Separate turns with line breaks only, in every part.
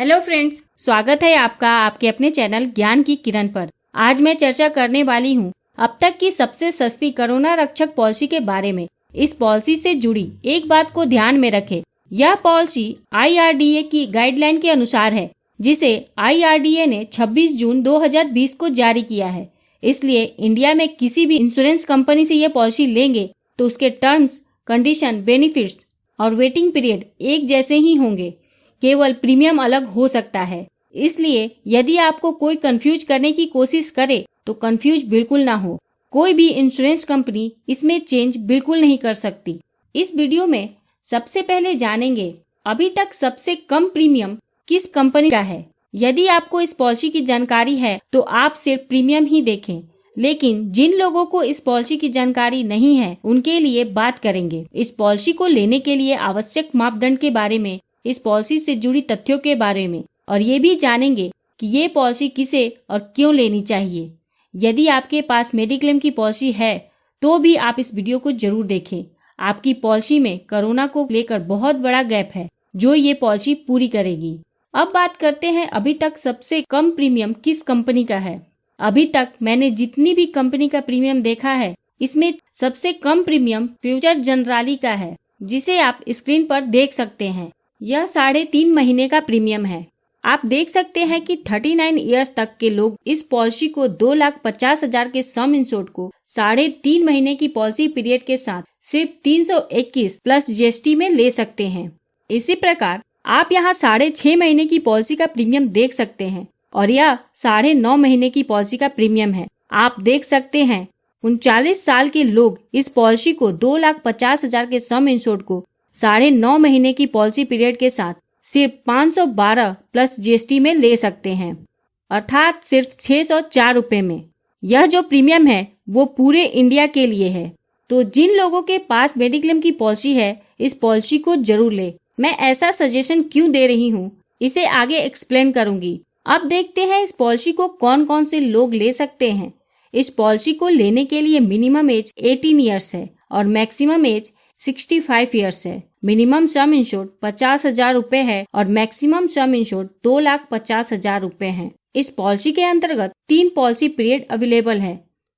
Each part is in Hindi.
हेलो फ्रेंड्स, स्वागत है आपका आपके अपने चैनल ज्ञान की किरण पर। आज मैं चर्चा करने वाली हूँ अब तक की सबसे सस्ती कोरोना रक्षक पॉलिसी के बारे में। इस पॉलिसी से जुड़ी एक बात को ध्यान में रखें, यह पॉलिसी IRDA की गाइडलाइन के अनुसार है, जिसे IRDA ने 26 जून 2020 को जारी किया है। इसलिए इंडिया में किसी भी इंश्योरेंस कंपनी से यह पॉलिसी लेंगे तो उसके टर्म्स, कंडीशन, बेनिफिट्स और वेटिंग पीरियड एक जैसे ही होंगे, केवल प्रीमियम अलग हो सकता है। इसलिए यदि आपको कोई कंफ्यूज करने की कोशिश करे तो कंफ्यूज बिल्कुल ना हो। कोई भी इंश्योरेंस कंपनी इसमें चेंज बिल्कुल नहीं कर सकती। इस वीडियो में सबसे पहले जानेंगे अभी तक सबसे कम प्रीमियम किस कंपनी का है। यदि आपको इस पॉलिसी की जानकारी है तो आप सिर्फ प्रीमियम ही देखें, लेकिन जिन लोगों को इस पॉलिसी की जानकारी नहीं है उनके लिए बात करेंगे। इस पॉलिसी को लेने के लिए आवश्यक मापदंड के बारे में, इस पॉलिसी से जुड़ी तथ्यों के बारे में, और ये भी जानेंगे कि ये पॉलिसी किसे और क्यों लेनी चाहिए। यदि आपके पास मेडिक्लेम की पॉलिसी है तो भी आप इस वीडियो को जरूर देखें। आपकी पॉलिसी में कोरोना को लेकर बहुत बड़ा गैप है जो ये पॉलिसी पूरी करेगी। अब बात करते हैं अभी तक सबसे कम प्रीमियम किस कंपनी का है। अभी तक मैंने जितनी भी कंपनी का प्रीमियम देखा है, इसमें सबसे कम प्रीमियम फ्यूचर जनरली का है, जिसे आप स्क्रीन पर देख सकते हैं। यह 3.5 महीने का प्रीमियम है। आप देख सकते हैं कि 39 इयर्स तक के लोग इस पॉलिसी को 2,50,000 के सम इंश्योर्ड को 3.5 महीने की पॉलिसी पीरियड के साथ सिर्फ 321 प्लस GST में ले सकते हैं। इसी प्रकार आप यहाँ 6.5 महीने की पॉलिसी का प्रीमियम देख सकते हैं और यह 9.5 महीने की पॉलिसी का प्रीमियम है। आप देख सकते हैं 39 साल के लोग इस पॉलिसी को 2,50,000 के सम इंश्योर्ड को 9.5 महीने की पॉलिसी पीरियड के साथ सिर्फ 512 प्लस GST में ले सकते हैं, अर्थात सिर्फ 604 रुपए में। यह जो प्रीमियम है वो पूरे इंडिया के लिए है। तो जिन लोगों के पास मेडिक्लेम की पॉलिसी है, इस पॉलिसी को जरूर ले। मैं ऐसा सजेशन क्यों दे रही हूँ, इसे आगे एक्सप्लेन करूंगी। अब देखते हैं इस पॉलिसी को कौन कौन से लोग ले सकते हैं। इस पॉलिसी को लेने के लिए मिनिमम एज 18 ईयर्स है और मैक्सिमम एज 65 ईयर्स है। मिनिमम सम इंश्योर्ड 50,000 रुपए है और मैक्सिमम सम इंश्योर्ड 2,50,000 रुपए है। इस पॉलिसी के अंतर्गत 3 पॉलिसी पीरियड अवेलेबल है।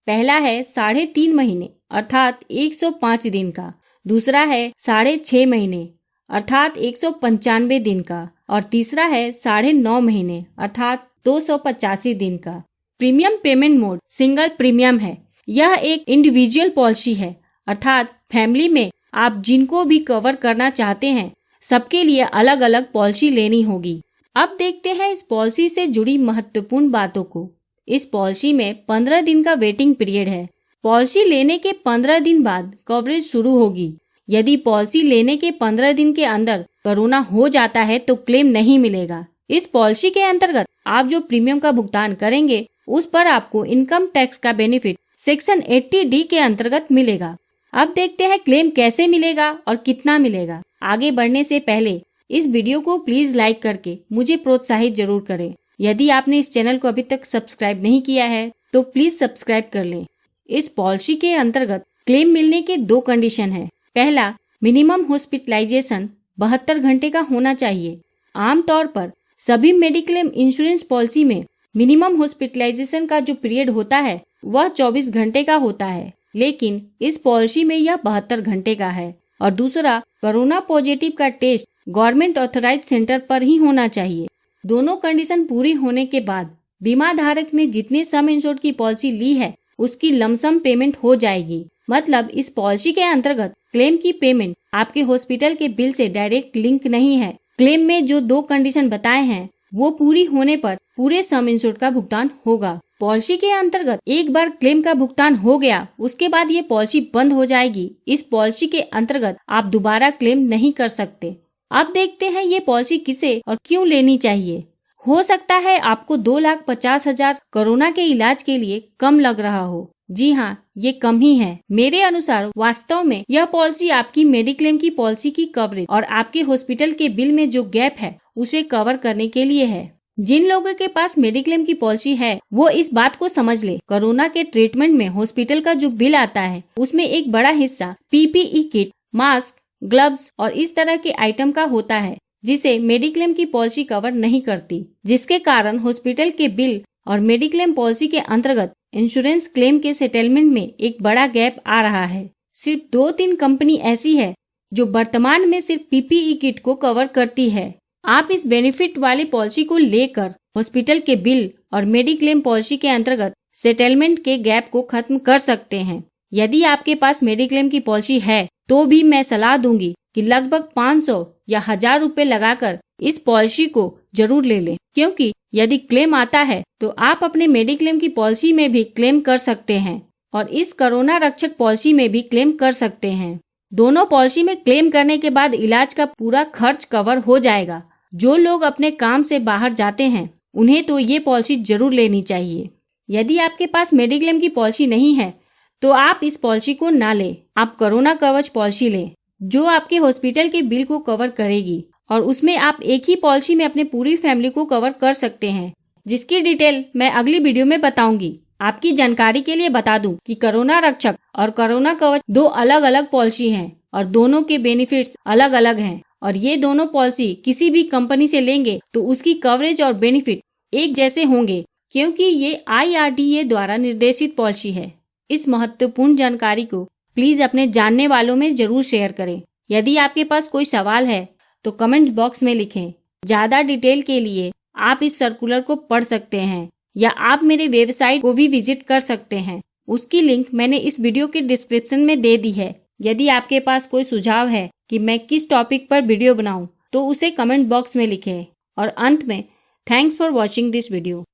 पहला है 3.5 महीने अर्थात 105 दिन का, दूसरा है 6.5 महीने अर्थात 195 दिन का, और तीसरा है 9.5 महीने अर्थात 285 दिन का। Premium payment mode single premium है। यह एक इंडिविजुअल पॉलिसी है, अर्थात फैमिली में आप जिनको भी कवर करना चाहते हैं सबके लिए अलग अलग पॉलिसी लेनी होगी। अब देखते हैं इस पॉलिसी से जुड़ी महत्वपूर्ण बातों को। इस पॉलिसी में 15 दिन का वेटिंग पीरियड है। पॉलिसी लेने के 15 दिन बाद कवरेज शुरू होगी। यदि पॉलिसी लेने के 15 दिन के अंदर कोरोना हो जाता है तो क्लेम नहीं मिलेगा। इस पॉलिसी के अंतर्गत आप जो प्रीमियम का भुगतान करेंगे उस पर आपको इनकम टैक्स का बेनिफिट सेक्शन 80D के अंतर्गत मिलेगा। अब देखते हैं क्लेम कैसे मिलेगा और कितना मिलेगा। आगे बढ़ने से पहले इस वीडियो को प्लीज लाइक करके मुझे प्रोत्साहित जरूर करें। यदि आपने इस चैनल को अभी तक सब्सक्राइब नहीं किया है तो प्लीज सब्सक्राइब कर लें। इस पॉलिसी के अंतर्गत क्लेम मिलने के 2 कंडीशन है। पहला, मिनिमम हॉस्पिटलाइजेशन 72 घंटे का होना चाहिए। आमतौर पर सभी मेडिक्लेम इंश्योरेंस पॉलिसी में मिनिमम हॉस्पिटलाइजेशन का जो पीरियड होता है वह 24 घंटे का होता है, लेकिन इस पॉलिसी में यह 72 घंटे का है। और दूसरा, कोरोना पॉजिटिव का टेस्ट गवर्नमेंट ऑथराइज सेंटर पर ही होना चाहिए। दोनों कंडीशन पूरी होने के बाद बीमा धारक ने जितने सम इंश्योर्ड की पॉलिसी ली है उसकी लमसम पेमेंट हो जाएगी। मतलब इस पॉलिसी के अंतर्गत क्लेम की पेमेंट आपके हॉस्पिटल के बिल से डायरेक्ट लिंक नहीं है। क्लेम में जो 2 कंडीशन बताए हैं वो पूरी होने पर पूरे सम इंश्योर्ड का भुगतान होगा। पॉलिसी के अंतर्गत एक बार क्लेम का भुगतान हो गया उसके बाद ये पॉलिसी बंद हो जाएगी। इस पॉलिसी के अंतर्गत आप दोबारा क्लेम नहीं कर सकते। अब देखते हैं ये पॉलिसी किसे और क्यों लेनी चाहिए। हो सकता है आपको 2,50,000 कोरोना के इलाज के लिए कम लग रहा हो। जी हाँ, ये कम ही है। मेरे अनुसार वास्तव में यह पॉलिसी आपकी मेडिक्लेम की पॉलिसी की कवरेज और आपके हॉस्पिटल के बिल में जो गैप है उसे कवर करने के लिए है। जिन लोगों के पास मेडिक्लेम की पॉलिसी है वो इस बात को समझ ले, कोरोना के ट्रीटमेंट में हॉस्पिटल का जो बिल आता है उसमें एक बड़ा हिस्सा PPE किट, मास्क, ग्लव्स और इस तरह के आइटम का होता है। जिसे मेडिक्लेम की पॉलिसी कवर नहीं करती, जिसके कारण हॉस्पिटल के बिल और मेडिक्लेम पॉलिसी के अंतर्गत इंश्योरेंस क्लेम के सेटलमेंट में एक बड़ा गैप आ रहा है। सिर्फ 2-3 कंपनी ऐसी है जो वर्तमान में सिर्फ पीपीई किट को कवर करती है। आप इस बेनिफिट वाली पॉलिसी को लेकर हॉस्पिटल के बिल और मेडिक्लेम पॉलिसी के अंतर्गत सेटलमेंट के गैप को खत्म कर सकते हैं। यदि आपके पास मेडिक्लेम की पॉलिसी है तो भी मैं सलाह दूंगी कि लगभग 500 या 1000 रुपए लगाकर इस पॉलिसी को जरूर ले लें, क्योंकि यदि क्लेम आता है तो आप अपने मेडिक्लेम की पॉलिसी में भी क्लेम कर सकते हैं और इस कोरोना रक्षक पॉलिसी में भी क्लेम कर सकते हैं। दोनों पॉलिसी में क्लेम करने के बाद इलाज का पूरा खर्च कवर हो जाएगा। जो लोग अपने काम से बाहर जाते हैं उन्हें तो ये पॉलिसी जरूर लेनी चाहिए। यदि आपके पास मेडिक्लेम की पॉलिसी नहीं है तो आप इस पॉलिसी को ना लें। आप कोरोना कवच पॉलिसी लें जो आपके हॉस्पिटल के बिल को कवर करेगी और उसमें आप एक ही पॉलिसी में अपने पूरी फैमिली को कवर कर सकते हैं, जिसकी डिटेल मैं अगली वीडियो में बताऊंगी। आपकी जानकारी के लिए बता दूं कि कोरोना रक्षक और कोरोना कवच 2 अलग अलग पॉलिसी हैं और दोनों के बेनिफिट्स अलग अलग हैं और ये दोनों पॉलिसी किसी भी कंपनी से लेंगे तो उसकी कवरेज और बेनिफिट एक जैसे होंगे, क्योंकि ये IRDA द्वारा निर्देशित पॉलिसी है। इस महत्वपूर्ण जानकारी को प्लीज अपने जानने वालों में जरूर शेयर करें। यदि आपके पास कोई सवाल है तो कमेंट बॉक्स में लिखें। ज्यादा डिटेल के लिए आप इस सर्कुलर को पढ़ सकते हैं या आप मेरे वेबसाइट को भी विजिट कर सकते हैं। उसकी लिंक मैंने इस वीडियो के डिस्क्रिप्शन में दे दी है। यदि आपके पास कोई सुझाव है कि मैं किस टॉपिक पर वीडियो बनाऊं तो उसे कमेंट बॉक्स में लिखें। और अंत में thanks for watching this video.